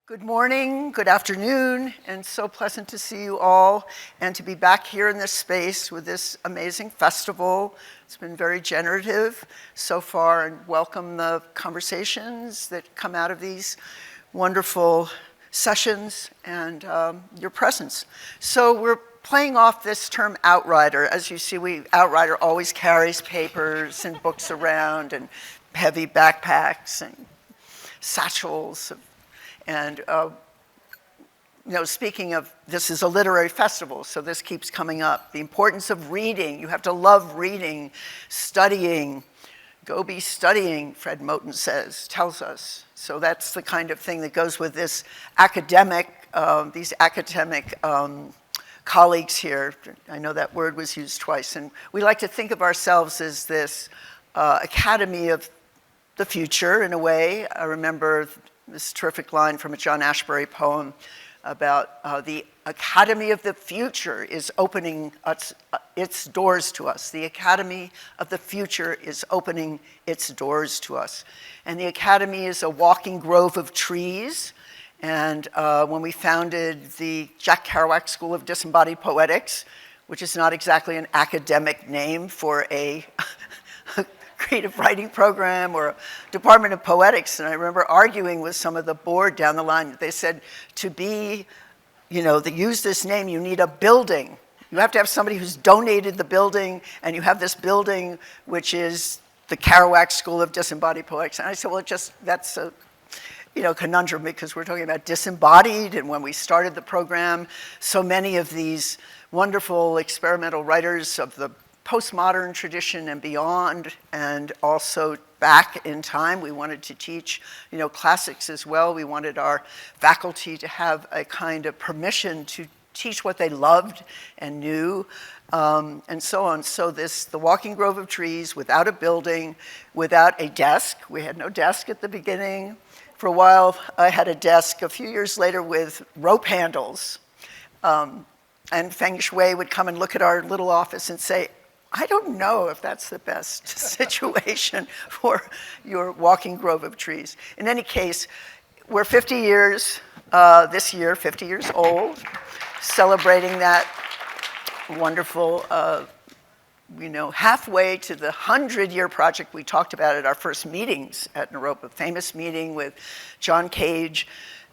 Good morning, good afternoon, and so pleasant to see you all and to be back here in this space with this amazing festival. It's been very generative so far, and welcome the conversations that come out of these wonderful sessions and your presence. So we're playing off this term outrider. As you see, outrider always carries papers and books around and heavy backpacks and satchels. And speaking of, this is a literary festival, so this keeps coming up. The importance of reading. You have to love reading, studying. Go be studying, Fred Moten tells us. So that's the kind of thing that goes with this these academic colleagues here. I know that word was used twice. And we like to think of ourselves as this academy of the future, in a way. I remember this terrific line from a John Ashbery poem about the Academy of the Future is opening its doors to us. The Academy of the Future is opening its doors to us. And the Academy is a walking grove of trees. And when we founded the Jack Kerouac School of Disembodied Poetics, which is not exactly an academic name for a creative writing program or a department of poetics, and I remember arguing with some of the board down the line. They said, to use this name, you need a building. You have to have somebody who's donated the building, and you have this building, which is the Kerouac School of Disembodied Poetics. And I said, well, that's a conundrum, because we're talking about disembodied, and when we started the program, so many of these wonderful experimental writers of the postmodern tradition and beyond, and also back in time, we wanted to teach, classics as well. We wanted our faculty to have a kind of permission to teach what they loved and knew, and so on. So the walking grove of trees, without a building, without a desk. We had no desk at the beginning. For a while, I had a desk. A few years later, with rope handles, and Feng Shui would come and look at our little office and say, I don't know if that's the best situation for your walking grove of trees. In any case, we're 50 years, this year, 50 years old, celebrating that wonderful, halfway to the 100-year project we talked about at our first meetings at Naropa, famous meeting with John Cage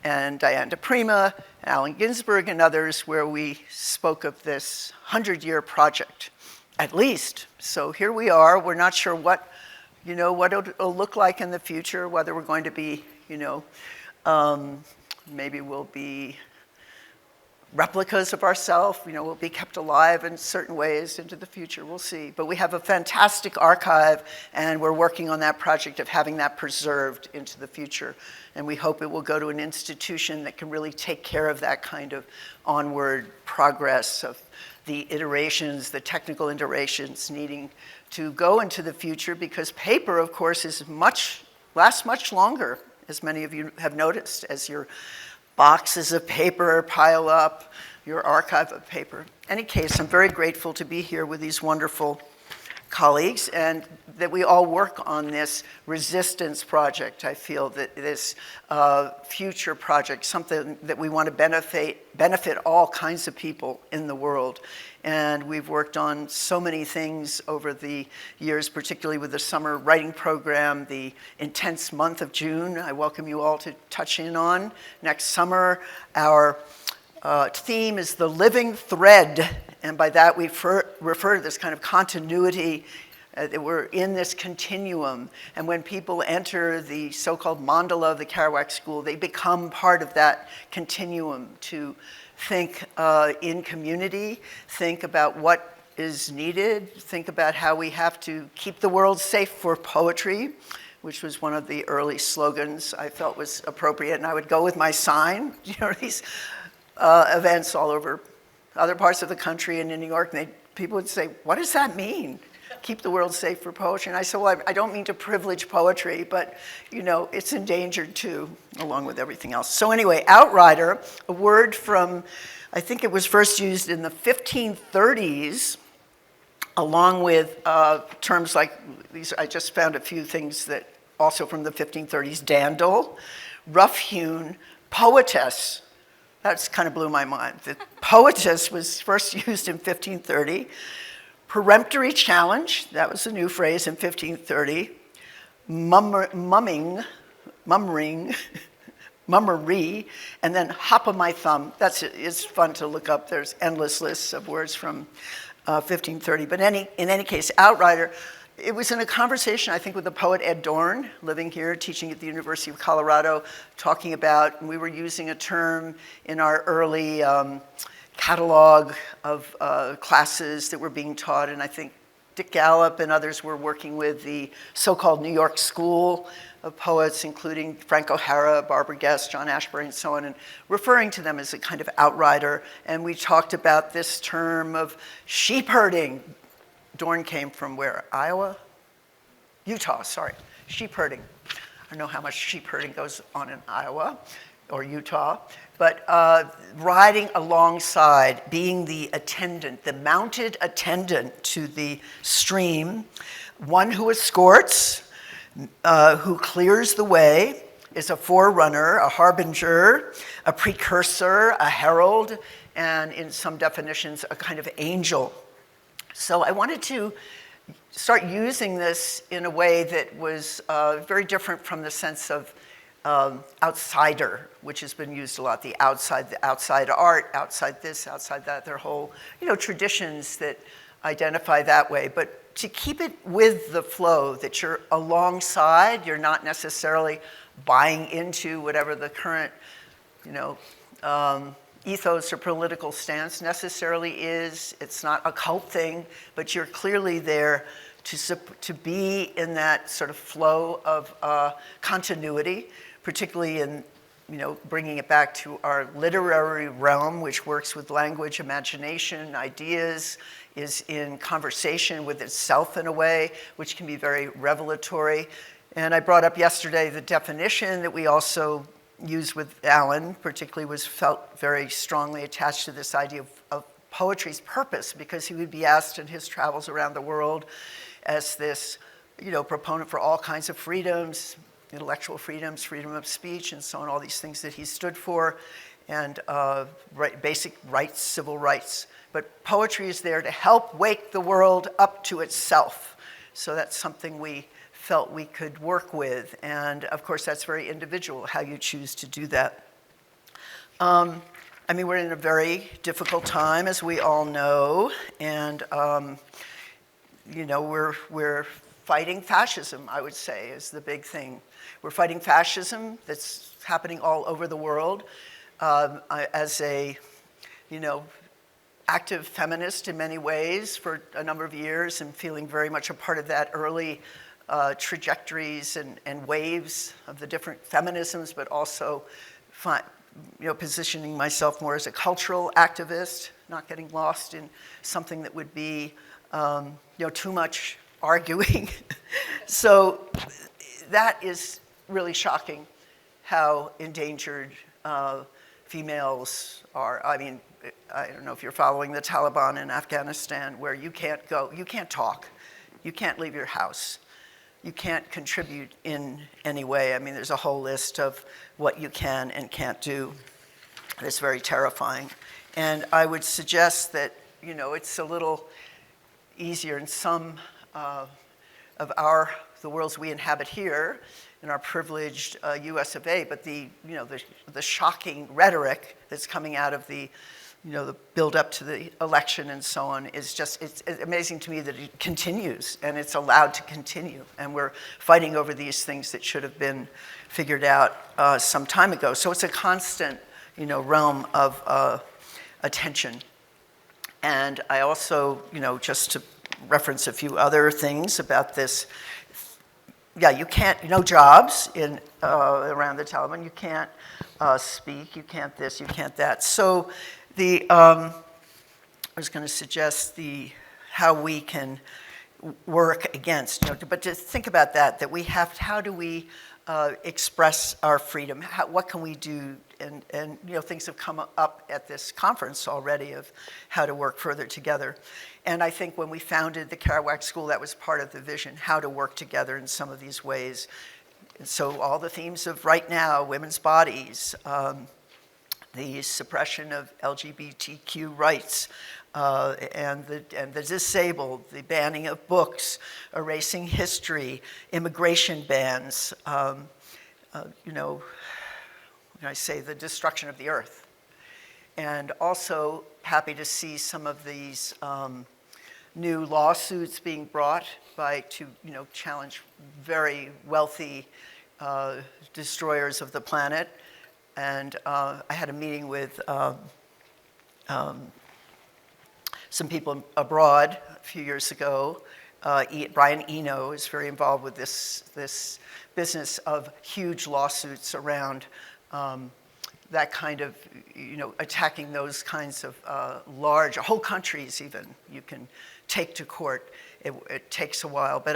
and Diane DePrima, and Allen Ginsberg and others, where we spoke of this 100-year project. At least. So here we are. We're not sure what it'll look like in the future, whether we're going to be, maybe we'll be replicas of ourselves, we'll be kept alive in certain ways into the future. We'll see. But we have a fantastic archive, and we're working on that project of having that preserved into the future. And we hope it will go to an institution that can really take care of that kind of onward progress of the iterations, the technical iterations needing to go into the future, because paper, of course, lasts much longer, as many of you have noticed, as your boxes of paper pile up, your archive of paper. In any case, I'm very grateful to be here with these wonderful colleagues, and that we all work on this resistance project. I feel that this future project, something that we want to benefit all kinds of people in the world. And we've worked on so many things over the years, particularly with the summer writing program, the intense month of June. I welcome you all to touch in on. Next summer, our theme is the living thread, and by that we refer to this kind of continuity, that we're in this continuum, and when people enter the so-called mandala of the Kerouac School, they become part of that continuum to think in community, think about what is needed, think about how we have to keep the world safe for poetry, which was one of the early slogans I felt was appropriate, and I would go with my sign, these events all over other parts of the country and in New York, and people would say, what does that mean? Keep the world safe for poetry. And I said, well, I don't mean to privilege poetry, but it's endangered too, along with everything else. So anyway, outrider, a word from, I think it was first used in the 1530s, along with terms like these. I just found a few things that also from the 1530s, dandle, rough-hewn, poetess, that's kind of blew my mind. The poetess was first used in 1530. Peremptory challenge, that was a new phrase in 1530. Mummery, and then hop of my thumb. It's fun to look up. There's endless lists of words from 1530. But in any case, outrider, it was in a conversation, I think, with the poet Ed Dorn, living here, teaching at the University of Colorado, talking about, and we were using a term in our early catalog of classes that were being taught, and I think Dick Gallup and others were working with the so-called New York School of poets, including Frank O'Hara, Barbara Guest, John Ashbery, and so on, and referring to them as a kind of outrider. And we talked about this term of sheep herding. Dorn came from where? Iowa? Utah, sorry. Sheep herding. I don't know how much sheep herding goes on in Iowa or Utah, but riding alongside, being the attendant, the mounted attendant to the stream, one who escorts, who clears the way, is a forerunner, a harbinger, a precursor, a herald, and in some definitions, a kind of angel. So I wanted to start using this in a way that was very different from the sense of outsider, which has been used a lot, the outside art, outside this, outside that, their whole, traditions that identify that way. But to keep it with the flow, that you're alongside, you're not necessarily buying into whatever the current, ethos or political stance necessarily is. It's not a cult thing, but you're clearly there to be in that sort of flow of continuity, particularly in bringing it back to our literary realm, which works with language, imagination, ideas, is in conversation with itself in a way, which can be very revelatory. And I brought up yesterday the definition that we also used with Alan, particularly felt very strongly attached to this idea of poetry's purpose, because he would be asked in his travels around the world as this, proponent for all kinds of freedoms, intellectual freedoms, freedom of speech, and so on, all these things that he stood for, and basic rights, civil rights. But poetry is there to help wake the world up to itself. So that's something we felt we could work with. And of course, that's very individual, how you choose to do that. We're in a very difficult time, as we all know, and we're fighting fascism, I would say, is the big thing. We're fighting fascism that's happening all over the world. As a, active feminist in many ways for a number of years, and feeling very much a part of that early trajectories and waves of the different feminisms, but also positioning myself more as a cultural activist, not getting lost in something that would be too much arguing. So that is really shocking, how endangered females are. I don't know if you're following the Taliban in Afghanistan, where you can't go, you can't talk, you can't leave your house, you can't contribute in any way. There's a whole list of what you can and can't do. It's very terrifying. And I would suggest that, it's a little easier in some of the worlds we inhabit here, in our privileged US of A, but the shocking rhetoric that's coming out of the build up to the election and so on is just, it's amazing to me that it continues, and it's allowed to continue. And we're fighting over these things that should have been figured out some time ago. So it's a constant, realm of attention. And I also, just to reference a few other things about this, you can't, no jobs in around the Taliban, you can't speak, you can't this, you can't that. So I was going to suggest how we can work against, but to think about that how do we express our freedom? What can we do? And things have come up at this conference already of how to work further together. And I think when we founded the Kerouac School, that was part of the vision, how to work together in some of these ways. so all the themes of right now, women's bodies, the suppression of LGBTQ rights, and the disabled, the banning of books, erasing history, immigration bans, when I say the destruction of the earth. And also happy to see some of these new lawsuits being brought to challenge very wealthy destroyers of the planet. And I had a meeting with some people abroad a few years ago. Brian Eno is very involved with this business of huge lawsuits around that kind of, attacking those kinds of large, whole countries even, you can take to court. It takes a while, but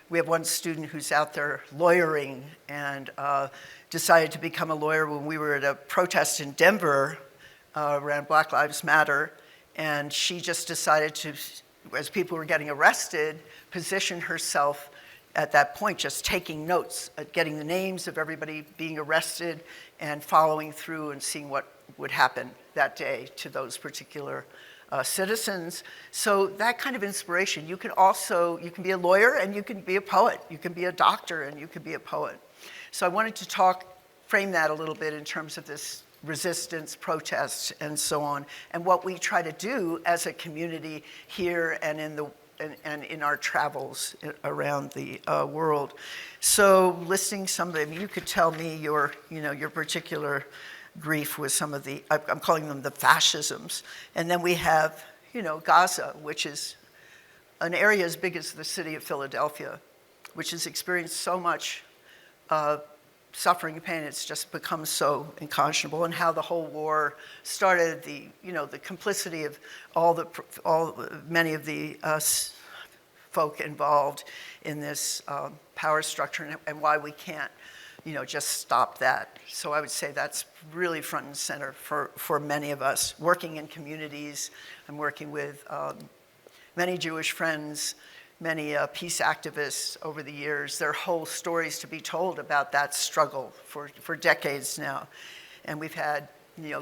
we have one student who's out there lawyering and decided to become a lawyer when we were at a protest in Denver around Black Lives Matter, and she just decided to, as people were getting arrested, position herself at that point, just taking notes, getting the names of everybody being arrested and following through and seeing what would happen that day to those particular citizens. So that kind of inspiration, you can be a lawyer and you can be a poet. You can be a doctor and you can be a poet. So I wanted to frame that a little bit in terms of this resistance, protests, and so on, and what we try to do as a community here and in our travels around the world. So listing some of them, you could tell me your particular grief with some of the, I'm calling them the fascisms. And then we have, Gaza, which is an area as big as the city of Philadelphia, which has experienced so much suffering and pain. It's just become so unconscionable, and how the whole war started, the complicity of many of the folk involved in this power structure, and why we can't just stop that. So I would say that's really front and center for many of us. Working in communities, I'm working with many Jewish friends, many peace activists over the years. There are whole stories to be told about that struggle for decades now. And we've had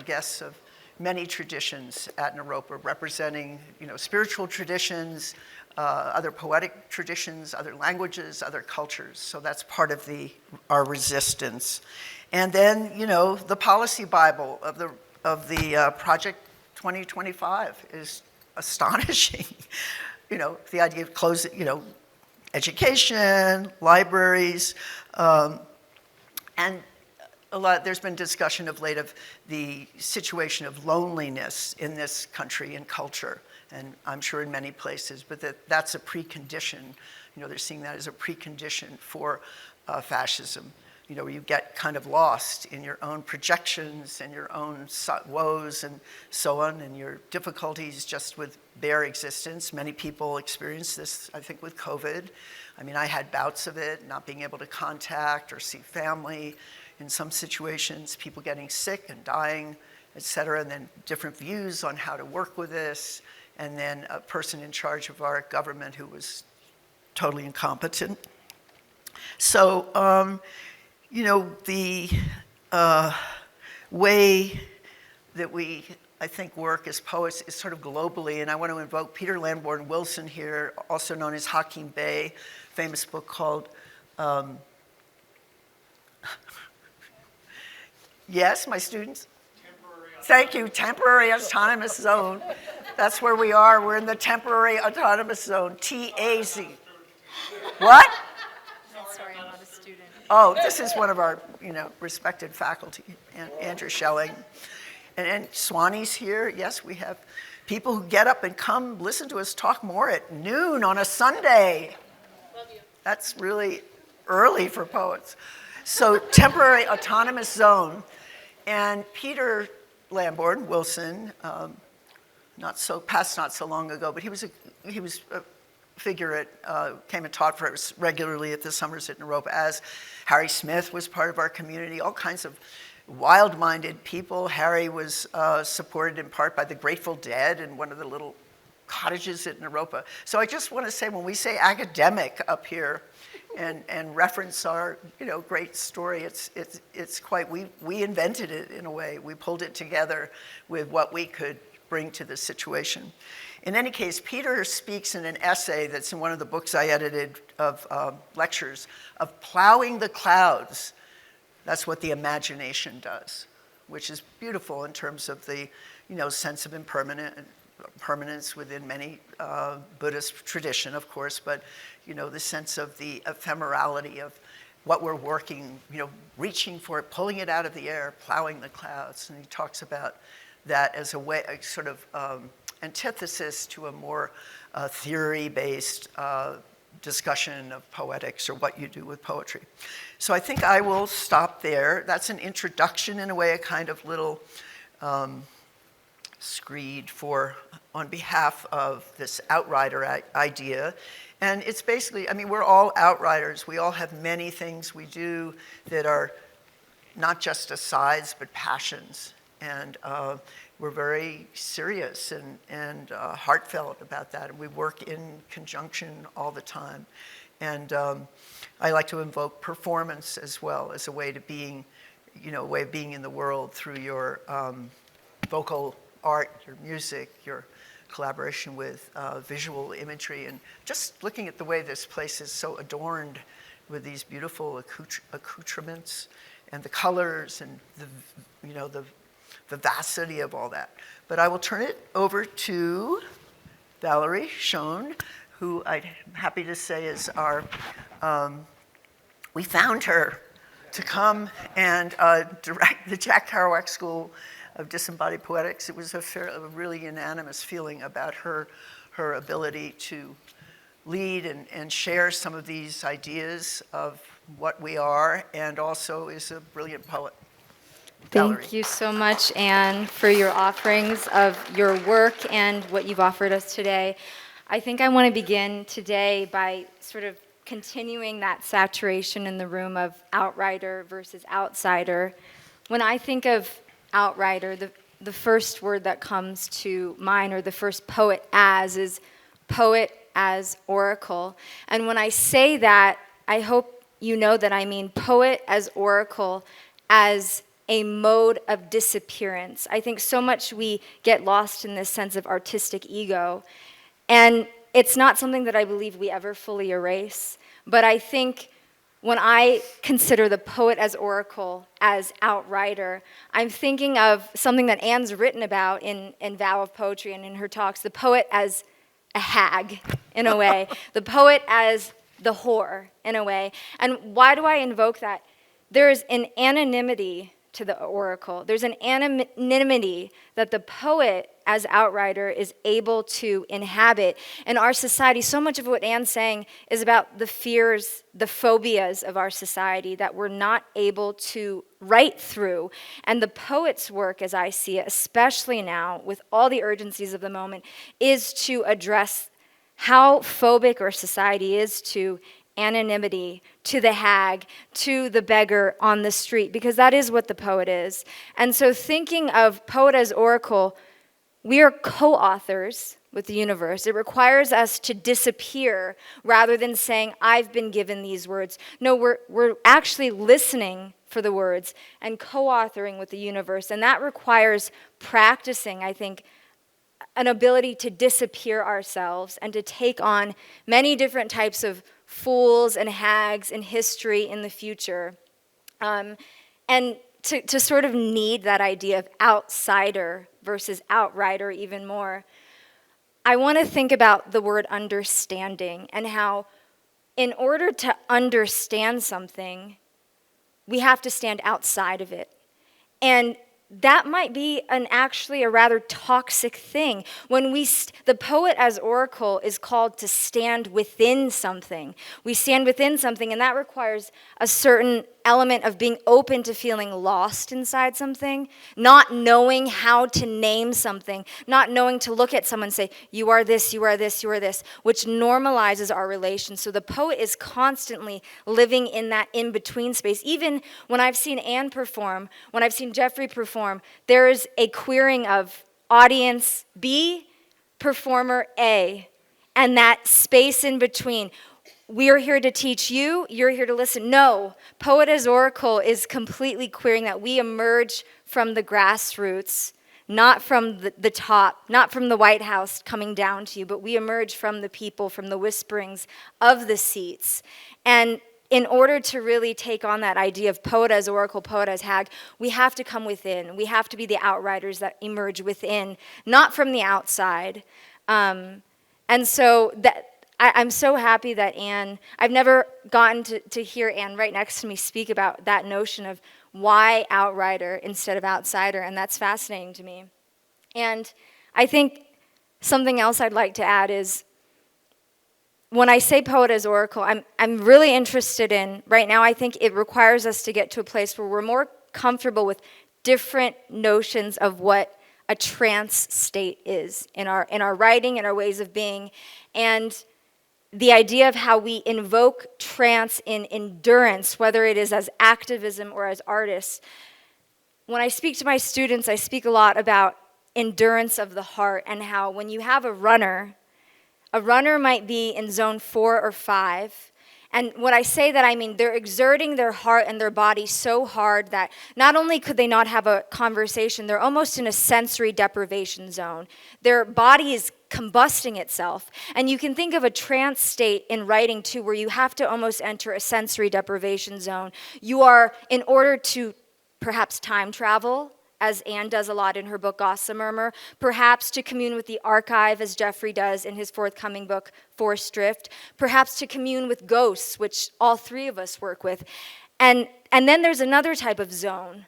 guests of many traditions at Naropa representing spiritual traditions, other poetic traditions, other languages, other cultures. So that's part of our resistance. And then the policy Bible of the Project 2025 is astonishing. The idea of closing, education, libraries, and there's been discussion of late of the situation of loneliness in this country and culture, and I'm sure in many places, but that's a precondition. They're seeing that as a precondition for fascism. Where you get kind of lost in your own projections and your own woes and so on, and your difficulties just with bare existence. Many people experience this, I think, with COVID. I had bouts of it, not being able to contact or see family in some situations, people getting sick and dying, et cetera, and then different views on how to work with this, and then a person in charge of our government who was totally incompetent. So, the way that we, I think, work as poets is sort of globally, and I want to invoke Peter Lamborn Wilson here, also known as Hakim Bey, famous book called, yes, my students? Thank you, Temporary Autonomous Zone. That's where we are. We're in the Temporary Autonomous Zone, TAZ. What? Sorry, I'm not a student. Oh, this is one of our, respected faculty, Andrew Schelling. And Swanee's here. Yes, we have people who get up and come listen to us talk more at noon on a Sunday. Love you. That's really early for poets. So Temporary Autonomous Zone. And Peter Lamborn Wilson, not so long ago, but he was a figure came and taught for us regularly at the summers at Naropa, as Harry Smith was part of our community, all kinds of wild-minded people. Harry was supported in part by the Grateful Dead in one of the little cottages at Naropa. So I just want to say, when we say academic up here, and reference our, great story. It's quite, we invented it in a way. We pulled it together with what we could bring to the situation. In any case, Peter speaks in an essay that's in one of the books I edited of lectures of plowing the clouds. That's what the imagination does, which is beautiful in terms of the, sense of impermanence within many Buddhist tradition, of course, but, the sense of the ephemerality of what we're working, reaching for it, pulling it out of the air, plowing the clouds. And he talks about that as a way, a sort of antithesis to a more theory-based discussion of poetics or what you do with poetry. So I think I will stop there. That's an introduction, in a way, a kind of little screed on behalf of this outrider idea. And it's basically, we're all outriders. We all have many things we do that are not just asides, but passions. And we're very serious and heartfelt about that. And we work in conjunction all the time. And I like to invoke performance as well as a way to being, a way of being in the world through your vocal art, your music, your collaboration with visual imagery, and just looking at the way this place is so adorned with these beautiful accoutrements and the colors and the vivacity of all that. But I will turn it over to Valerie Hsiung, who I'm happy to say is our, we found her to come and direct the Jack Kerouac School of Disembodied Poetics. It was a really unanimous feeling about her ability to lead and share some of these ideas of what we are, and also is a brilliant poet. Valerie. Thank you so much, Anne, for your offerings of your work and what you've offered us today. I think I want to begin today by sort of continuing that saturation in the room of outrider versus outsider. When I think of outrider, the first word that comes to mind, or the first poet is poet as oracle. And when I say that, I hope you know that I mean poet as oracle as a mode of disappearance. I think so much we get lost in this sense of artistic ego. And it's not something that I believe we ever fully erase. But I think when I consider the poet as oracle, as outrider, I'm thinking of something that Anne's written about in Vow of Poetry and in her talks, the poet as a hag, in a way, the poet as the whore, in a way. And why do I invoke that? There's an anonymity to the oracle. There's an anonymity that the poet as outrider is able to inhabit. In our society, so much of what Anne's saying is about the fears, the phobias of our society that we're not able to write through. And the poet's work, as I see it, especially now with all the urgencies of the moment, is to address how phobic our society is to anonymity, to the hag, to the beggar on the street, because that is what the poet is. And so thinking of poet as oracle, we are co-authors with the universe. It requires us to disappear rather than saying, I've been given these words. No, we're actually listening for the words and co-authoring with the universe. And that requires practicing, I think, an ability to disappear ourselves and to take on many different types of fools and hags in history in the future. And to sort of need that idea of outsider versus outrider even more, I want to think about the word understanding and how in order to understand something, we have to stand outside of it. And that might be actually a rather toxic thing. When the poet as oracle is called to stand within something. We stand within something, and that requires a certain element of being open to feeling lost inside something, not knowing how to name something, not knowing to look at someone and say, you are this, you are this, you are this, which normalizes our relations. So the poet is constantly living in that in-between space. Even when I've seen Anne perform, when I've seen Jeffrey perform, there is a queering of audience B, performer A, and that space in between. we are here to teach you, you're here to listen. No, Poet as Oracle is completely queering that we emerge from the grassroots, not from the top, not from the White House coming down to you, but we emerge from the people, from the whisperings of the seats. And in order to really take on that idea of poet as oracle, poet as hag, we have to come within. We have to be the outriders that emerge within, not from the outside. And so I'm so happy that Anne, I've never gotten to hear Anne right next to me speak about that notion of why outrider instead of outsider, and that's fascinating to me. And I think something else I'd like to add is, when I say poet as oracle, I'm really interested in, right now I think it requires us to get to a place where we're more comfortable with different notions of what a trance state is in our writing, in our ways of being, and the idea of how we invoke trance in endurance, whether it is as activism or as artists. When I speak to my students, I speak a lot about endurance of the heart and how when you have a runner might be in zone 4 or 5. And when I say that, I mean they're exerting their heart and their body so hard that not only could they not have a conversation, they're almost in a sensory deprivation zone. Their body is combusting itself. And you can think of a trance state in writing too, where you have to almost enter a sensory deprivation zone. You are, in order to perhaps time travel, as Anne does a lot in her book Gossamer, perhaps to commune with the archive, as Jeffrey does in his forthcoming book, Forced Drift, perhaps to commune with ghosts, which all three of us work with. And then there's another type of zone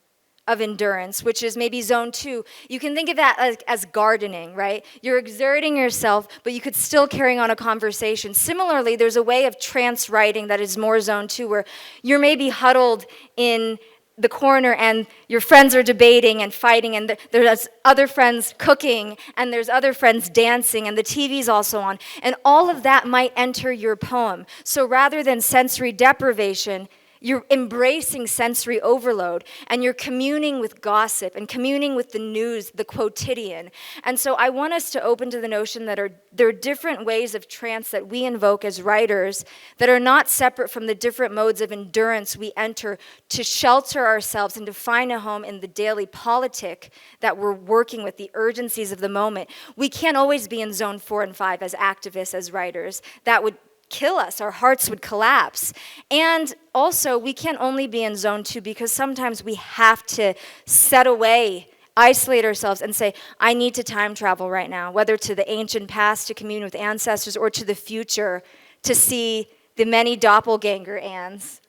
of endurance, which is maybe zone 2. You can think of that as gardening, right? You're exerting yourself, but you could still carry on a conversation. Similarly, there's a way of trance writing that is more zone 2, where you're maybe huddled in the corner and your friends are debating and fighting, and there's other friends cooking and there's other friends dancing, and the TV's also on, and all of that might enter your poem. So rather than sensory deprivation, you're embracing sensory overload, and you're communing with gossip and communing with the news, the quotidian. And so I want us to open to the notion that there are different ways of trance that we invoke as writers that are not separate from the different modes of endurance we enter to shelter ourselves and to find a home in the daily politic that we're working with, the urgencies of the moment. We can't always be in zone 4 and 5 as activists, as writers. That would kill us. Our hearts would collapse. And also, we can't only be in zone 2 because sometimes we have to set away, isolate ourselves and say, I need to time travel right now, whether to the ancient past to commune with ancestors or to the future to see the many doppelganger Annes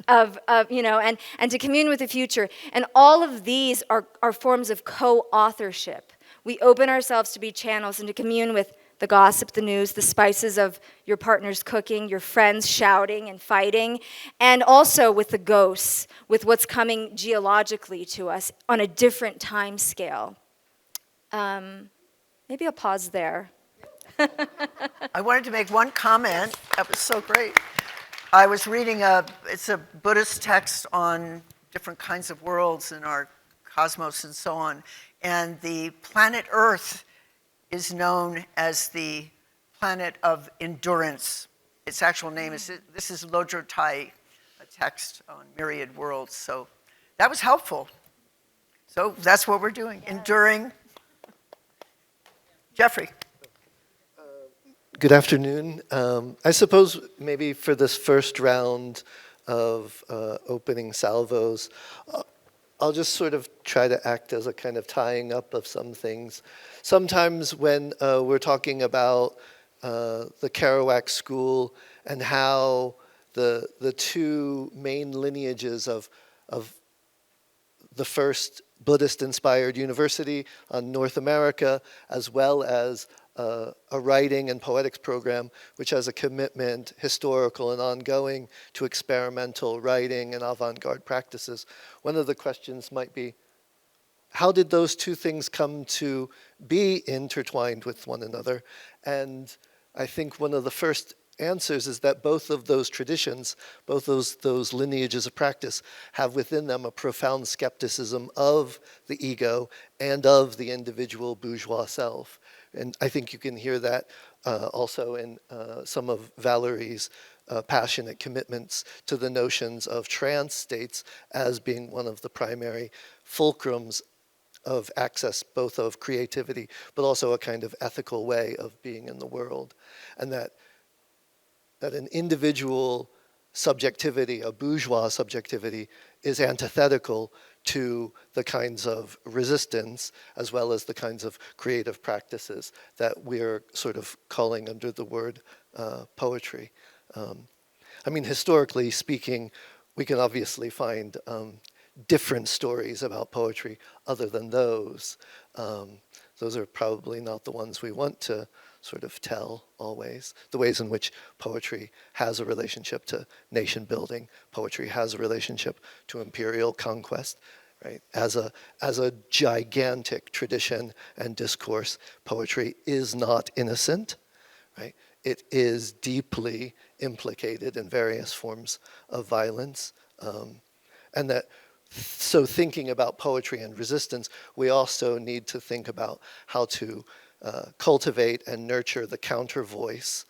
and to commune with the future. And all of these are forms of co-authorship. We open ourselves to be channels and to commune with the gossip, the news, the spices of your partner's cooking, your friends shouting and fighting, and also with the ghosts, with what's coming geologically to us on a different time scale. Maybe I'll pause there. I wanted to make one comment. That was so great. I was reading it's a Buddhist text on different kinds of worlds in our cosmos and so on, and the planet Earth is known as the planet of endurance. Its actual name is, this is Lodro Tai, a text on myriad worlds. So that was helpful. So that's what we're doing, enduring. Jeffrey. Good afternoon. I suppose maybe for this first round of opening salvos, I'll just sort of try to act as a kind of tying up of some things. Sometimes when we're talking about the Kerouac school and how the two main lineages of the first Buddhist-inspired university on North America, as well as a writing and poetics program, which has a commitment, historical and ongoing, to experimental writing and avant-garde practices. One of the questions might be, how did those two things come to be intertwined with one another? And I think one of the first answers is that both of those traditions, both those lineages of practice, have within them a profound skepticism of the ego and of the individual bourgeois self. And I think you can hear that also in some of Valerie's passionate commitments to the notions of trance states as being one of the primary fulcrums of access, both of creativity, but also a kind of ethical way of being in the world. And that an individual subjectivity, a bourgeois subjectivity, is antithetical to the kinds of resistance as well as the kinds of creative practices that we're sort of calling under the word poetry. I mean, historically speaking, we can obviously find different stories about poetry other than those. Those are probably not the ones we want to sort of tell always. The ways in which poetry has a relationship to nation building, poetry has a relationship to imperial conquest, right? As a gigantic tradition and discourse, poetry is not innocent, right? It is deeply implicated in various forms of violence, and that. So thinking about poetry and resistance, we also need to think about how to cultivate and nurture the counter voice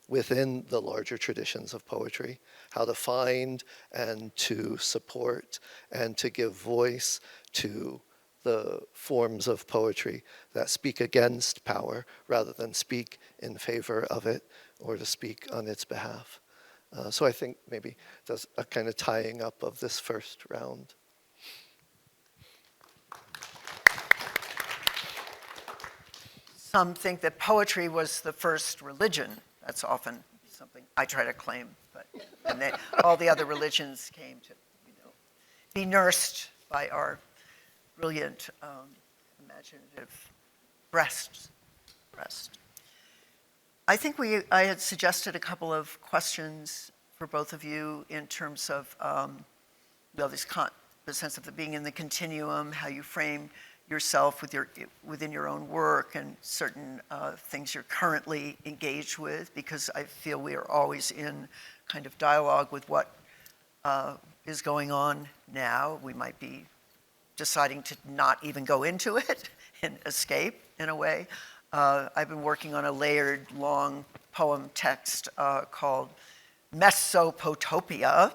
within the larger traditions of poetry, how to find and to support and to give voice to the forms of poetry that speak against power rather than speak in favor of it or to speak on its behalf. So I think maybe that's a kind of tying up of this first round. Some think that poetry was the first religion. That's often something I try to claim, but and all the other religions came to, be nursed by our brilliant, imaginative breast. I think I had suggested a couple of questions for both of you in terms of the sense of the being in the continuum, how you frame yourself within your own work and certain things you're currently engaged with, because I feel we are always in kind of dialogue with what is going on now. We might be deciding to not even go into it and escape in a way. I've been working on a layered, long poem text called Mesopotopia,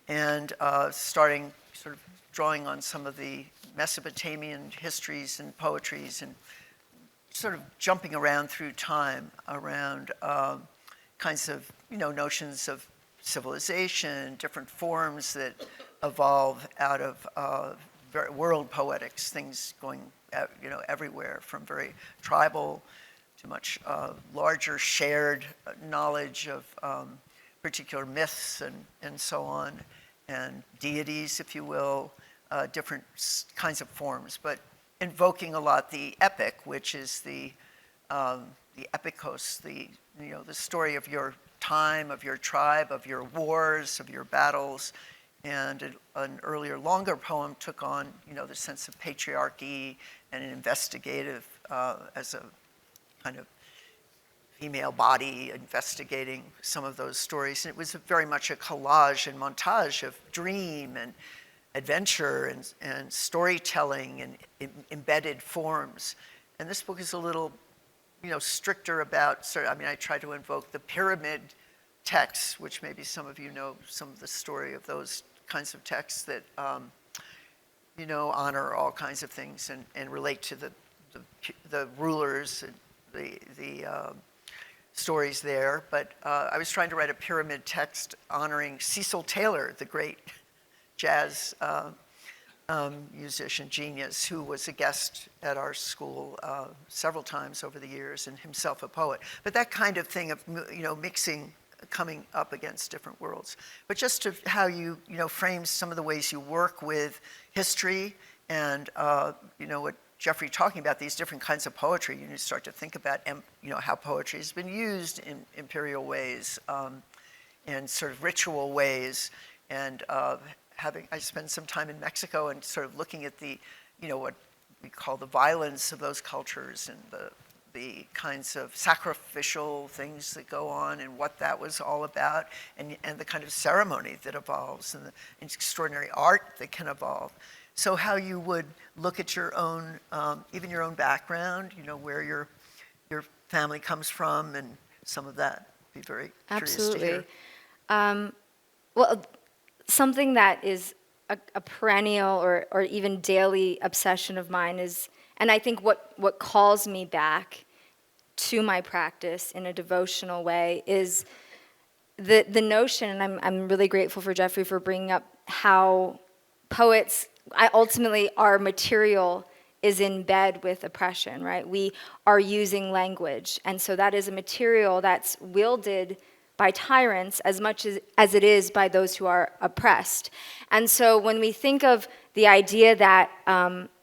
and starting sort of drawing on some of the Mesopotamian histories and poetries and sort of jumping around through time around kinds of, notions of civilization, different forms that evolve out of world poetics, things going, everywhere from very tribal to much larger shared knowledge of particular myths and so on, and deities, if you will, different kinds of forms, but invoking a lot the epic, which is the epikos, the story of your time, of your tribe, of your wars, of your battles. And an earlier, longer poem took on, the sense of patriarchy and an investigative, as a kind of female body investigating some of those stories. And it was very much a collage and montage of dream and adventure and storytelling and embedded forms. And this book is a little, stricter about, I try to invoke the pyramid texts, which maybe some of you know some of the story of those kinds of texts that, honor all kinds of things and relate to the rulers and the stories there. But I was trying to write a pyramid text honoring Cecil Taylor, the great jazz musician genius, who was a guest at our school several times over the years, and himself a poet. But that kind of thing of mixing, coming up against different worlds. But just to how you frame some of the ways you work with history and what Jeffrey talking about, these different kinds of poetry. You start to think about how poetry has been used in imperial ways and sort of ritual ways, and I spent some time in Mexico and sort of looking at the, what we call the violence of those cultures and the kinds of sacrificial things that go on and what that was all about, and the kind of ceremony that evolves and the extraordinary art that can evolve. So how you would look at your own, even your own background, where your family comes from and some of that. Be very curious to hear. Well, something that is a perennial or even daily obsession of mine is, and I think what calls me back to my practice in a devotional way is the notion, and I'm really grateful for Jeffrey for bringing up how poets, ultimately our material is in bed with oppression, right? We are using language, and so that is a material that's wielded by tyrants as much as it is by those who are oppressed. And so when we think of the idea that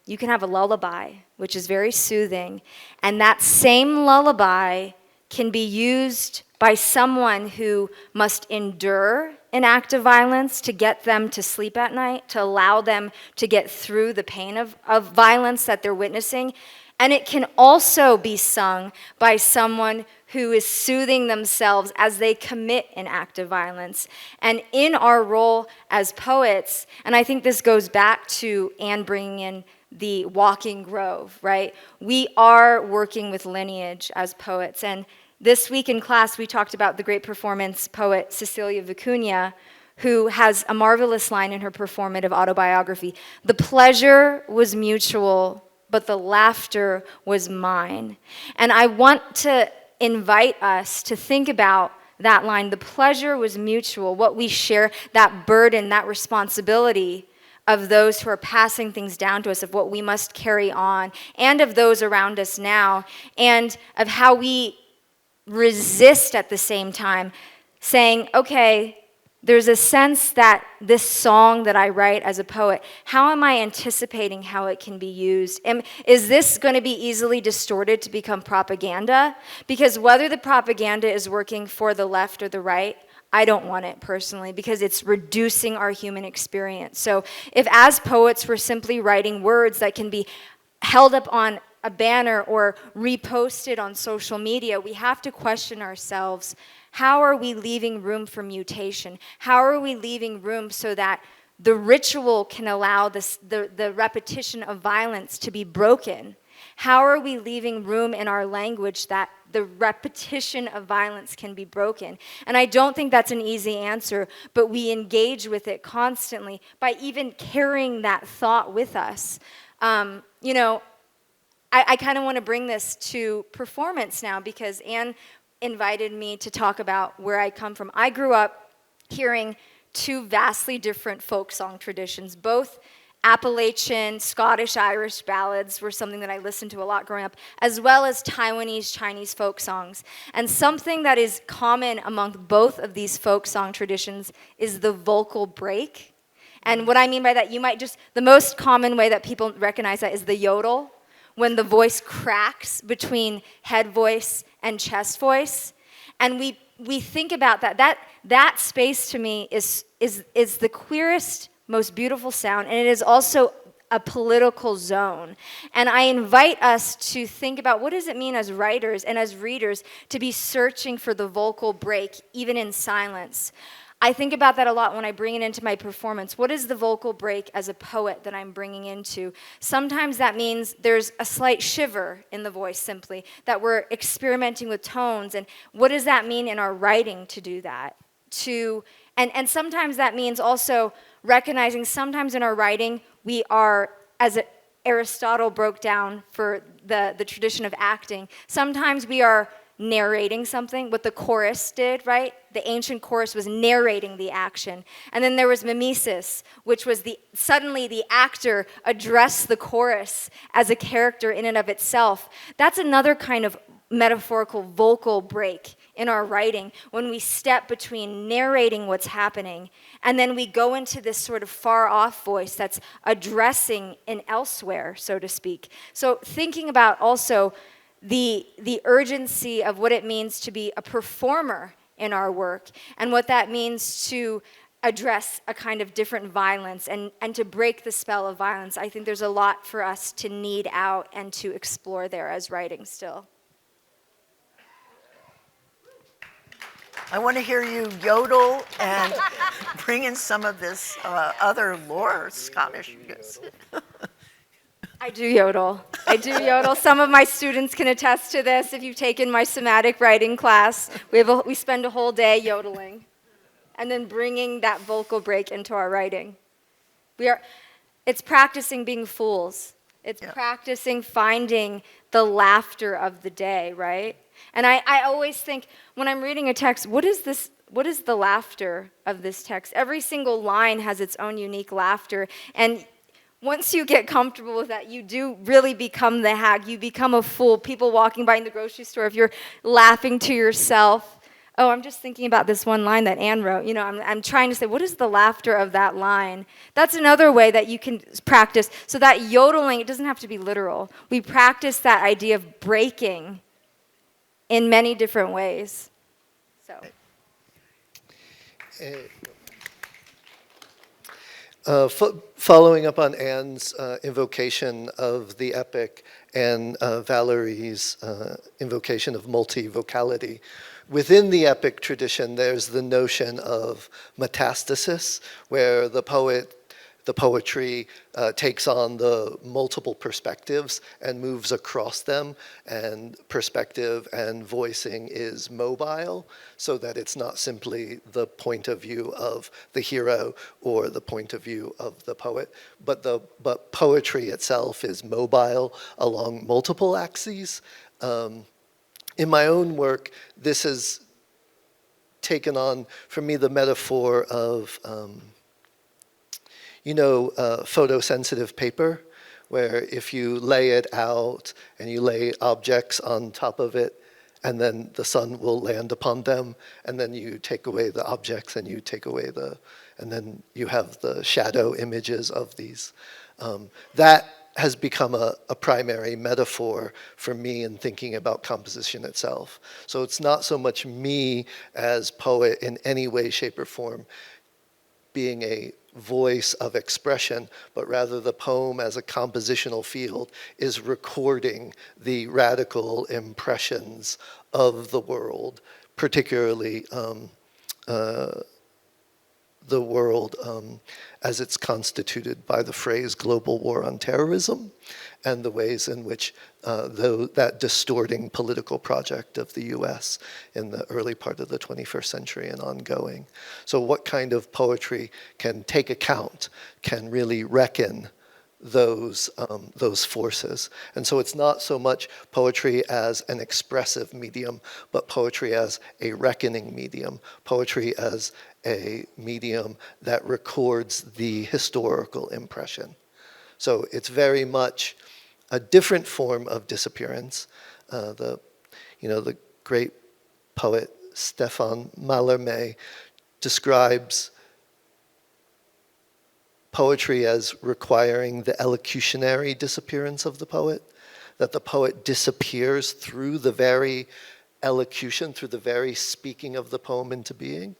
you can have a lullaby, which is very soothing, and that same lullaby can be used by someone who must endure an act of violence to get them to sleep at night, to allow them to get through the pain of violence that they're witnessing. And it can also be sung by someone who is soothing themselves as they commit an act of violence. And in our role as poets, and I think this goes back to Anne bringing in the walking grove, right? We are working with Lineage as poets. And this week in class, we talked about the great performance poet Cecilia Vicuña, who has a marvelous line in her performative autobiography. "The pleasure was mutual, but the laughter was mine." And I want to invite us to think about that line. The pleasure was mutual, what we share, that burden, that responsibility of those who are passing things down to us, of what we must carry on, and of those around us now, and of how we resist at the same time, saying, okay, there's a sense that this song that I write as a poet, how am I anticipating how it can be used? Is this going to be easily distorted to become propaganda? Because whether the propaganda is working for the left or the right, I don't want it personally, because it's reducing our human experience. So if as poets we're simply writing words that can be held up on a banner or reposted on social media, we have to question ourselves, how are we leaving room for mutation? How are we leaving room so that the ritual can allow the repetition of violence to be broken? How are we leaving room in our language that the repetition of violence can be broken? And I don't think that's an easy answer, but we engage with it constantly by even carrying that thought with us. I kind of want to bring this to performance now, because Anne invited me to talk about where I come from. I grew up hearing two vastly different folk song traditions. Both Appalachian, Scottish, Irish ballads were something that I listened to a lot growing up, as well as Taiwanese, Chinese folk songs. And something that is common among both of these folk song traditions is the vocal break. And what I mean by that, the most common way that people recognize that is the yodel, when the voice cracks between head voice and chest voice. And we think about that space to me is the clearest, most beautiful sound, and it is also a political zone. And I invite us to think about, what does it mean as writers and as readers to be searching for the vocal break, even in silence? I think about that a lot when I bring it into my performance. What is the vocal break as a poet that I'm bringing into? Sometimes that means there's a slight shiver in the voice, simply, that we're experimenting with tones. And what does that mean in our writing to do that? And sometimes that means also recognizing sometimes in our writing we are, as Aristotle broke down for the tradition of acting, sometimes we are narrating something, what the chorus did, right? The ancient chorus was narrating the action. And then there was mimesis, which was suddenly the actor addressed the chorus as a character in and of itself. That's another kind of metaphorical vocal break in our writing, when we step between narrating what's happening and then we go into this sort of far-off voice that's addressing an elsewhere, so to speak. So thinking about also the urgency of what it means to be a performer in our work, and what that means to address a kind of different violence and to break the spell of violence. I think there's a lot for us to need out and to explore there as writing still. I want to hear you yodel and bring in some of this other lore, Scottish. I do yodel. Some of my students can attest to this. If you've taken my somatic writing class, we spend a whole day yodeling. and then bringing that vocal break into our writing. It's practicing being fools. It's practicing finding the laughter of the day, right? And I always think, when I'm reading a text, what is the laughter of this text? Every single line has its own unique laughter, and once you get comfortable with that, you do really become the hag. You become a fool. People walking by in the grocery store, if you're laughing to yourself, oh, I'm just thinking about this one line that Anne wrote. You know, I'm trying to say, what is the laughter of that line? That's another way that you can practice. So that yodeling, it doesn't have to be literal. We practice that idea of breaking in many different ways. So. Following up on Anne's invocation of the epic and Valerie's invocation of multivocality, within the epic tradition, there's the notion of metastasis, where the poetry takes on the multiple perspectives and moves across them, and perspective and voicing is mobile, so that it's not simply the point of view of the hero or the point of view of the poet, but poetry itself is mobile along multiple axes. In my own work, this has taken on, for me, the metaphor of photosensitive paper, where if you lay it out and you lay objects on top of it, and then the sun will land upon them, and then you take away the objects and you take away and then you have the shadow images of these. That has become a primary metaphor for me in thinking about composition itself. So it's not so much me as poet in any way, shape, or form being a voice of expression, but rather the poem as a compositional field is recording the radical impressions of the world, particularly the world as it's constituted by the phrase global war on terrorism, and the ways in which that distorting political project of the US in the early part of the 21st century and ongoing. So what kind of poetry can take account, can really reckon those forces? And so it's not so much poetry as an expressive medium, but poetry as a reckoning medium, poetry as a medium that records the historical impression. So it's very much a different form of disappearance. The great poet Stéphane Mallarmé describes poetry as requiring the elocutionary disappearance of the poet, that the poet disappears through the very elocution, through the very speaking of the poem into being.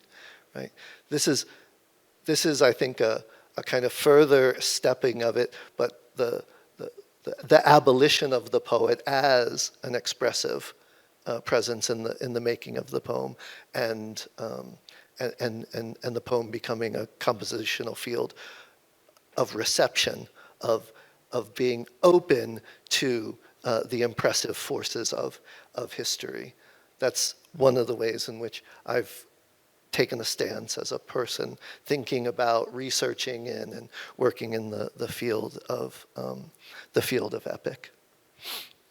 Right? This is, I think, a kind of further stepping of it, but the abolition of the poet as an expressive presence in the making of the poem, and the poem becoming a compositional field of reception, of being open to the impressive forces of history. That's one of the ways in which I've taken a stance as a person thinking about researching in and working in the field of epic.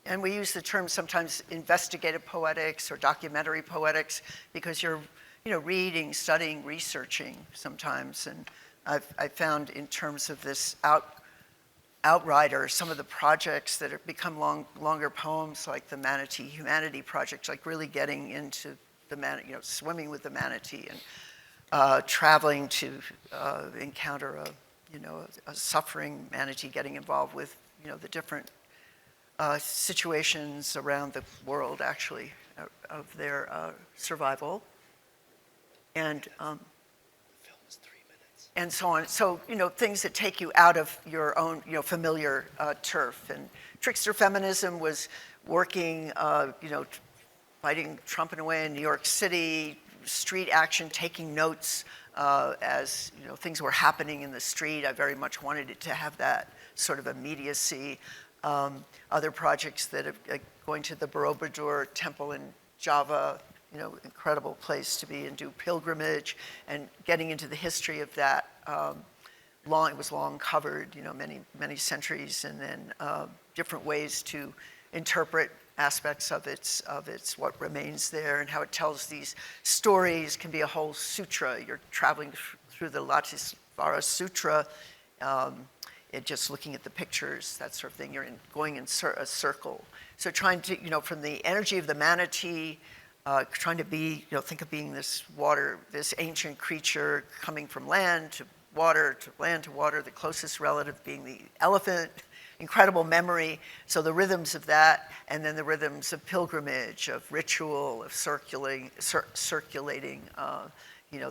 And we use the term sometimes investigative poetics or documentary poetics because you're reading, studying, researching sometimes. And I've found in terms of this Outrider, some of the projects that have become longer poems, like the Manatee Humanity Project, like really getting into the swimming with the manatee and traveling to encounter a suffering manatee, getting involved with the different situations around the world, actually, of their survival, and and so on. So things that take you out of your own familiar turf. And Trickster Feminism was working fighting Trump and away in New York City, street action, taking notes as things were happening in the street. I very much wanted it to have that sort of immediacy. Other projects that are going to the Borobudur temple in Java, incredible place to be and do pilgrimage and getting into the history of that. It was long covered, many centuries, and then different ways to interpret aspects of its what remains there and how it tells these stories. Can be a whole sutra. You're traveling through the Latisvara Sutra, just looking at the pictures, that sort of thing. You're going in a circle. So trying to, from the energy of the manatee, trying to be, think of being this water, this ancient creature coming from land to water, to land to water, the closest relative being the elephant. Incredible memory. So the rhythms of that, and then the rhythms of pilgrimage, of ritual, of circulating,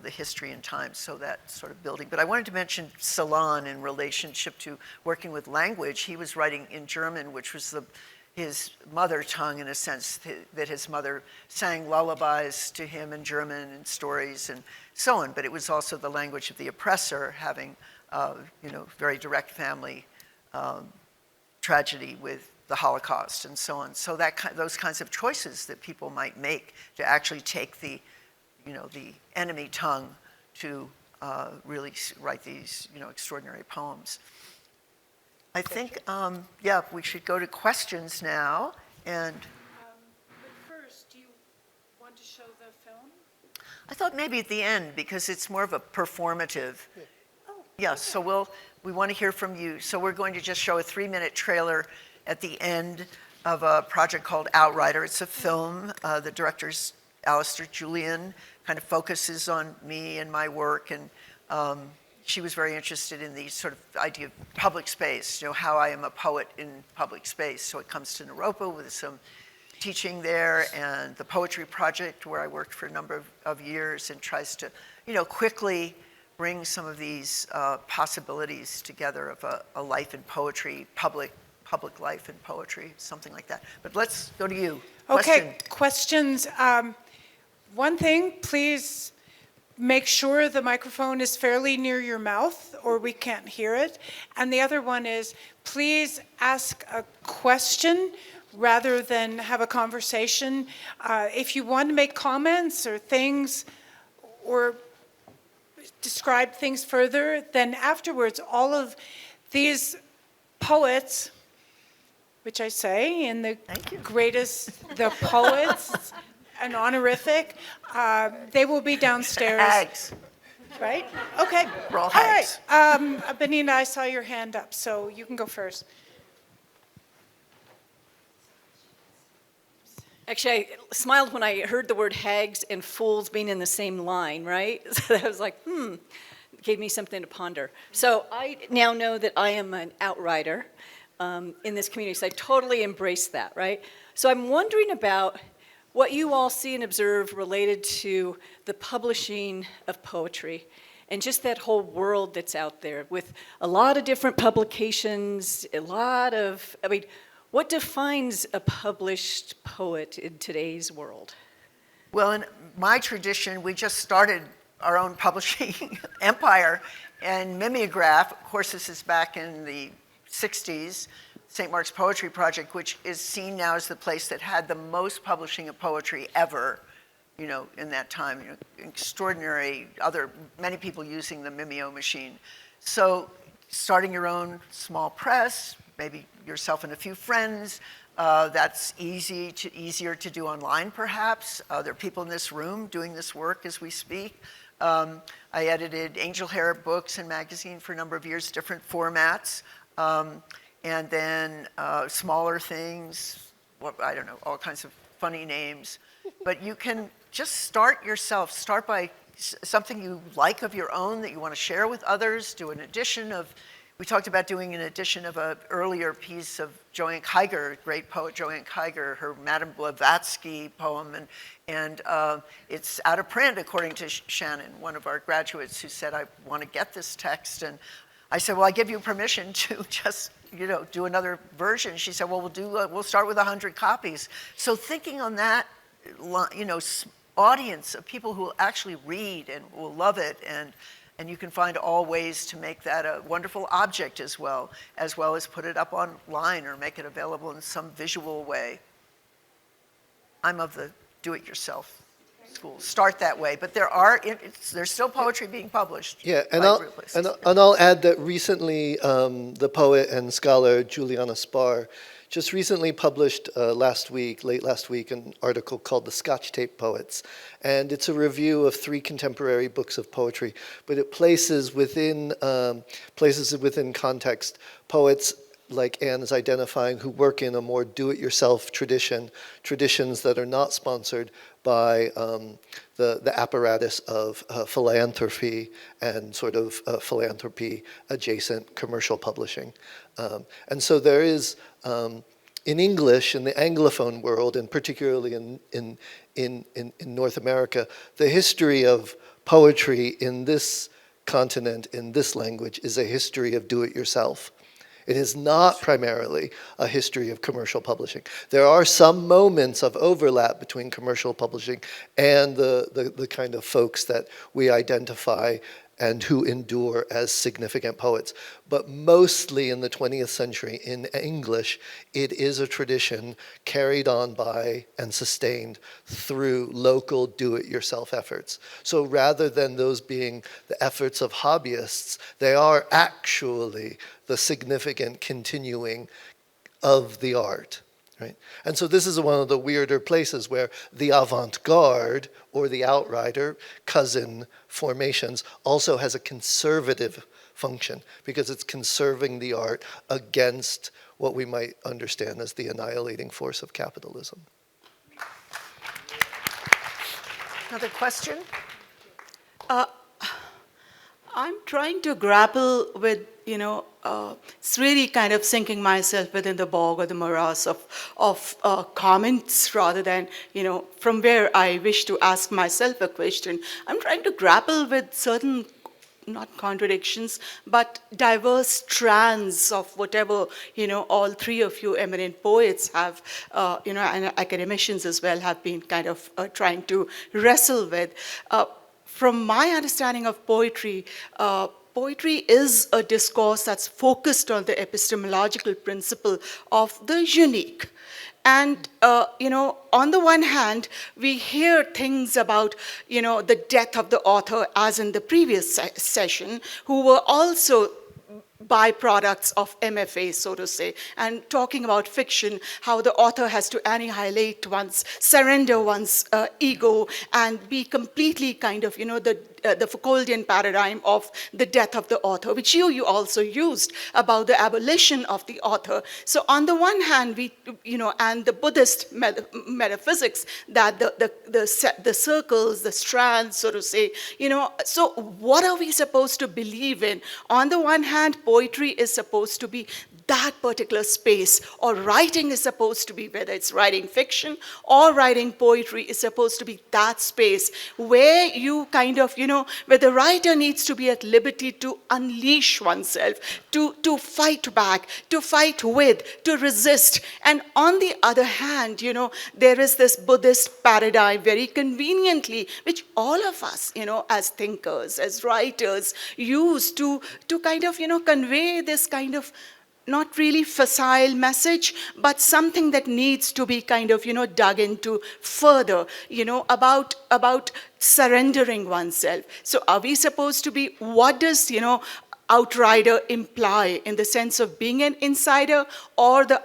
the history and time. So that sort of building. But I wanted to mention Celan in relationship to working with language. He was writing in German, which was his mother tongue, in a sense, that his mother sang lullabies to him in German and stories and so on. But it was also the language of the oppressor, having, very direct family tragedy with the Holocaust and so on. So those kinds of choices that people might make to actually take the enemy tongue to really write these, extraordinary poems. I think, we should go to questions now. And but first, do you want to show the film? I thought maybe at the end, because it's more of a performative. Oh, Yeah, so we want to hear from you. So we're going to just show a 3-minute trailer at the end of a project called Outrider. It's a film. The director's Alistair Julian, kind of focuses on me and my work, and she was very interested in the sort of idea of public space, how I am a poet in public space. So it comes to Naropa with some teaching there, and the Poetry Project, where I worked for a number of years, and tries to, quickly bring some of these possibilities together of a life in poetry, public life in poetry, something like that. But let's go to you. Okay, questions. One thing, please make sure the microphone is fairly near your mouth or we can't hear it. And the other one is, please ask a question rather than have a conversation. If you want to make comments or things or describe things further, then afterwards all of these poets, which I say in the greatest, the poets, an honorific, they will be downstairs. Hags. Right? Okay. We're all right. hags. Benina, I saw your hand up, so you can go first. Actually, I smiled when I heard the word hags and fools being in the same line, right? So I was like, gave me something to ponder. So I now know that I am an outrider in this community, so I totally embrace that, right? So I'm wondering about what you all see and observe related to the publishing of poetry and just that whole world that's out there with a lot of different publications, what defines a published poet in today's world? Well, in my tradition, we just started our own publishing empire, and mimeograph, of course, this is back in the 60s, St. Mark's Poetry Project, which is seen now as the place that had the most publishing of poetry ever, in that time. Extraordinary, many people using the Mimeo machine. So starting your own small press, maybe yourself and a few friends, that's easier to do online, perhaps. There are people in this room doing this work as we speak. I edited Angel Hair books and magazine for a number of years, different formats. And then smaller things, I don't know, all kinds of funny names. But you can just start yourself. Start by something you like of your own that you want to share with others. Do an edition of, we talked about doing an edition of an earlier piece of Joanne Kiger, great poet Joanne Kiger, her Madame Blavatsky poem. And it's out of print, according to Shannon, one of our graduates, who said, I want to get this text. And I said, well, I give you permission to just, do another version. She said, well, we'll start with 100 copies. So thinking on that, audience of people who will actually read and will love it, and you can find all ways to make that a wonderful object as well as put it up online or make it available in some visual way. I'm of the do-it-yourself schools start that way, but there's still poetry being published. Yeah, by and group lists. I'll add that recently the poet and scholar Juliana Spar just recently published late last week, an article called The Scotch Tape Poets. And it's a review of 3 contemporary books of poetry, but it places within context poets like Anne is identifying who work in a more do-it-yourself traditions that are not sponsored by the apparatus of philanthropy and sort of philanthropy-adjacent commercial publishing. And so there is, in English, in the Anglophone world, and particularly in North America, the history of poetry in this continent, in this language, is a history of do-it-yourself. It is not primarily a history of commercial publishing. There are some moments of overlap between commercial publishing and the kind of folks that we identify and who endure as significant poets. But mostly in the 20th century, in English, it is a tradition carried on by and sustained through local do-it-yourself efforts. So rather than those being the efforts of hobbyists, they are actually the significant continuing of the art. Right? And so this is one of the weirder places where the avant-garde or the outrider, cousin formations, also has a conservative function because it's conserving the art against what we might understand as the annihilating force of capitalism. Another question? I'm trying to grapple with, it's really kind of sinking myself within the bog or the morass of comments rather than, from where I wish to ask myself a question. I'm trying to grapple with certain, not contradictions, but diverse strands of whatever, all 3 of you eminent poets have, and academicians as well have been kind of trying to wrestle with. From my understanding of poetry, poetry is a discourse that's focused on the epistemological principle of the unique. And, on the one hand, we hear things about, the death of the author, as in the previous session, who were also byproducts of MFA, so to say, and talking about fiction, how the author has to annihilate surrender one's ego and be completely kind of, the Foucauldian paradigm of the death of the author, which you also used about the abolition of the author. So on the one hand, we, and the Buddhist metaphysics, that the circles, the strands, so to say, so what are we supposed to believe in? On the one hand, poetry is supposed to be that particular space, or writing is supposed to be, whether it's writing fiction or writing poetry, is supposed to be that space where you kind of, where the writer needs to be at liberty to unleash oneself, to fight back, to fight with, to resist. And on the other hand, there is this Buddhist paradigm very conveniently, which all of us, as thinkers, as writers, use to kind of, convey this kind of not really facile message, but something that needs to be kind of, dug into further, about surrendering oneself. So are we supposed to be, what does, outrider imply in the sense of being an insider or the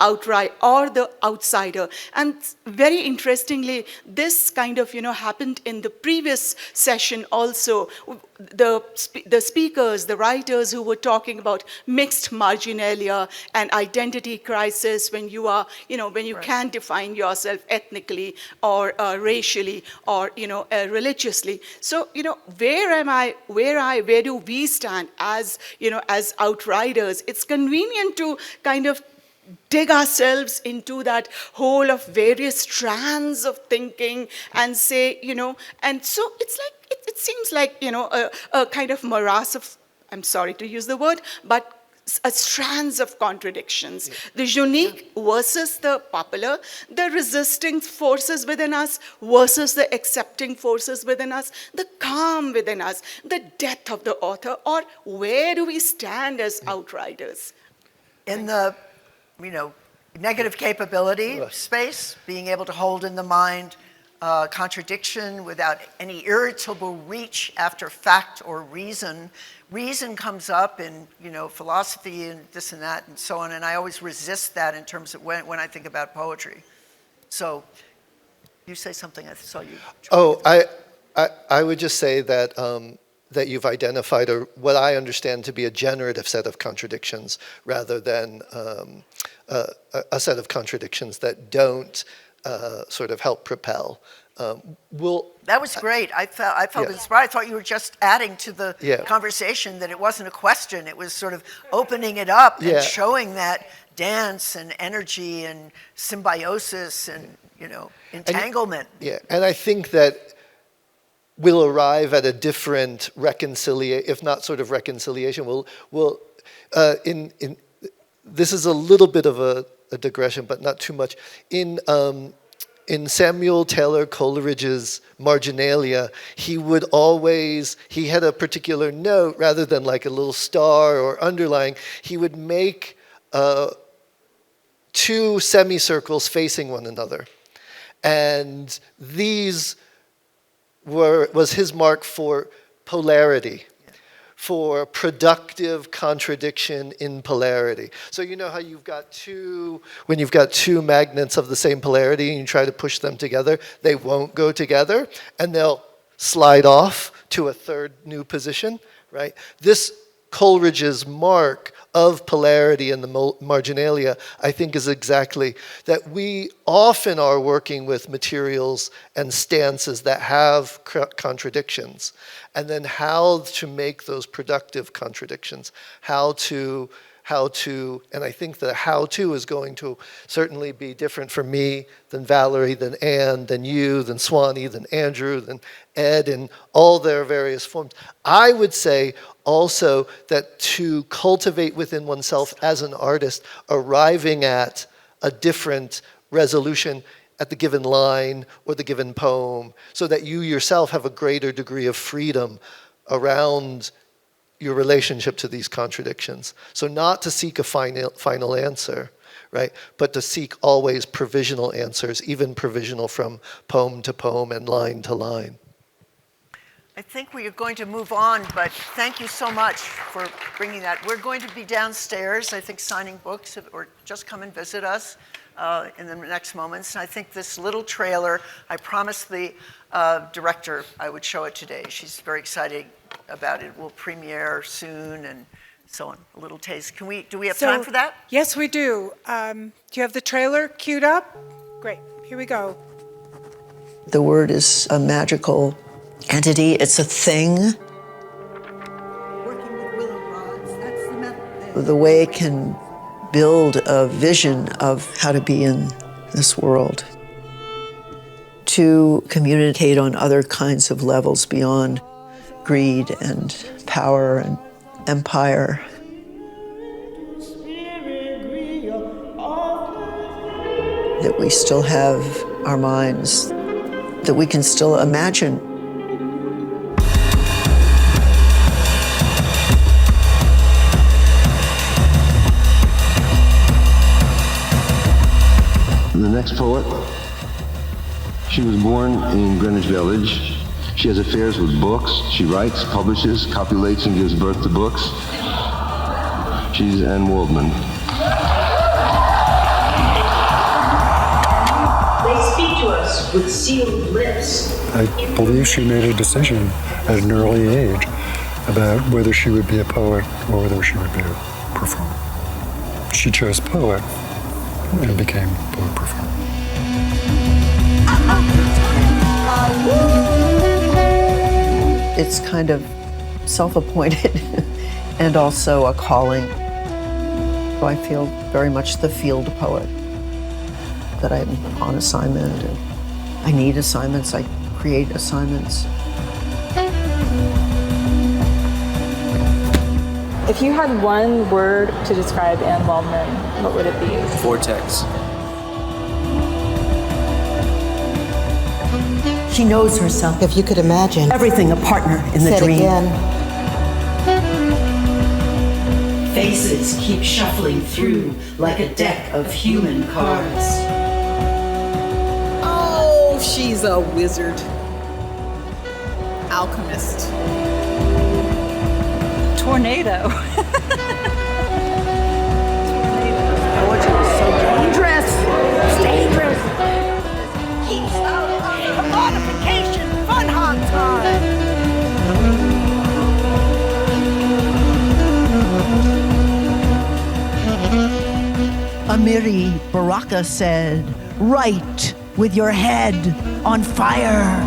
outsider? And very interestingly, this kind of, happened in the previous session also. The speakers, the writers who were talking about mixed marginalia and identity crisis when you are, when you can't define yourself ethnically or racially or, religiously. So, where do we stand as, as outriders? It's convenient to kind of dig ourselves into that whole of various strands of thinking and say, and so it's like, it seems like, a kind of morass of, I'm sorry to use the word, but strands of contradictions. Yeah. The unique versus the popular, the resisting forces within us versus the accepting forces within us, the calm within us, the death of the author, or where do we stand as outriders? In the, negative capability space, being able to hold in the mind contradiction, without any irritable reach after fact or reason. Reason comes up in, philosophy and this and that and so on, and I always resist that in terms of when I think about poetry. So, you say something, I saw you. Oh, I would just say that that you've identified what I understand to be a generative set of contradictions rather than a set of contradictions that don't sort of help propel. That was great. I felt Yeah. inspired. I thought you were just adding to the Yeah. conversation, that it wasn't a question. It was sort of opening it up Yeah. and showing that dance and energy and symbiosis and, entanglement. Yeah, and I think that we'll arrive at a different reconciliation, if not sort of reconciliation. This is a little bit of a digression, but not too much. In Samuel Taylor Coleridge's Marginalia, he had a particular note rather than like a little star or underlying. He would make two semicircles facing one another. And these was his mark for polarity, for productive contradiction in polarity. So you know how when you've got two magnets of the same polarity and you try to push them together, they won't go together and they'll slide off to a third new position, right? This Coleridge's mark of polarity in the Marginalia, I think, is exactly that we often are working with materials and stances that have contradictions, and then how to make those productive contradictions, how to, and I think the how-to is going to certainly be different for me than Valerie, than Anne, than you, than Swanee, than Andrew, than Ed, in all their various forms. I would say also that to cultivate within oneself as an artist, arriving at a different resolution at the given line or the given poem, so that you yourself have a greater degree of freedom around your relationship to these contradictions. So not to seek a final answer, right? But to seek always provisional answers, even provisional from poem to poem and line to line. I think we are going to move on, but thank you so much for bringing that. We're going to be downstairs, I think, signing books, or just come and visit us in the next moments. And I think this little trailer, I promised the director I would show it today. She's very excited about it. Will premiere soon and so on. A little taste. Do we have time for that? Yes, we do. Do you have the trailer queued up? Great. Here we go. The word is a magical entity. It's a thing. Working with willow rods, that's the method. The way it can build a vision of how to be in this world. To communicate on other kinds of levels beyond greed and power and empire. That we still have our minds, that we can still imagine. The next poet, she was born in Greenwich Village. She has affairs with books. She writes, publishes, copulates, and gives birth to books. She's Anne Waldman. They speak to us with sealed lips. I believe she made a decision at an early age about whether she would be a poet or whether she would be a performer. She chose poet and became poet performer. It's kind of self-appointed and also a calling. I feel very much the field poet, that I'm on assignment and I need assignments, I create assignments. If you had one word to describe Anne Waldman, what would it be? Vortex. She knows herself. If you could imagine Everything a partner in the dream. Again. Faces keep shuffling through like a deck of human cards. Oh, she's a wizard, alchemist, tornado. Poetry is so dangerous. It's dangerous. Commodification, fun hog time. Amiri Baraka said, "Write with your head on fire."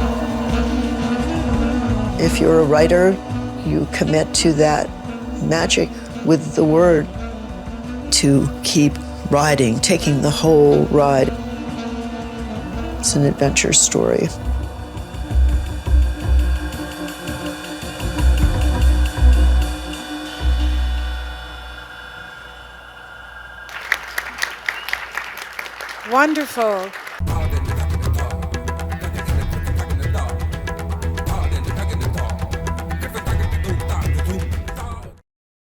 If you're a writer, you commit to that magic with the word to keep riding, taking the whole ride. It's an adventure story. Wonderful.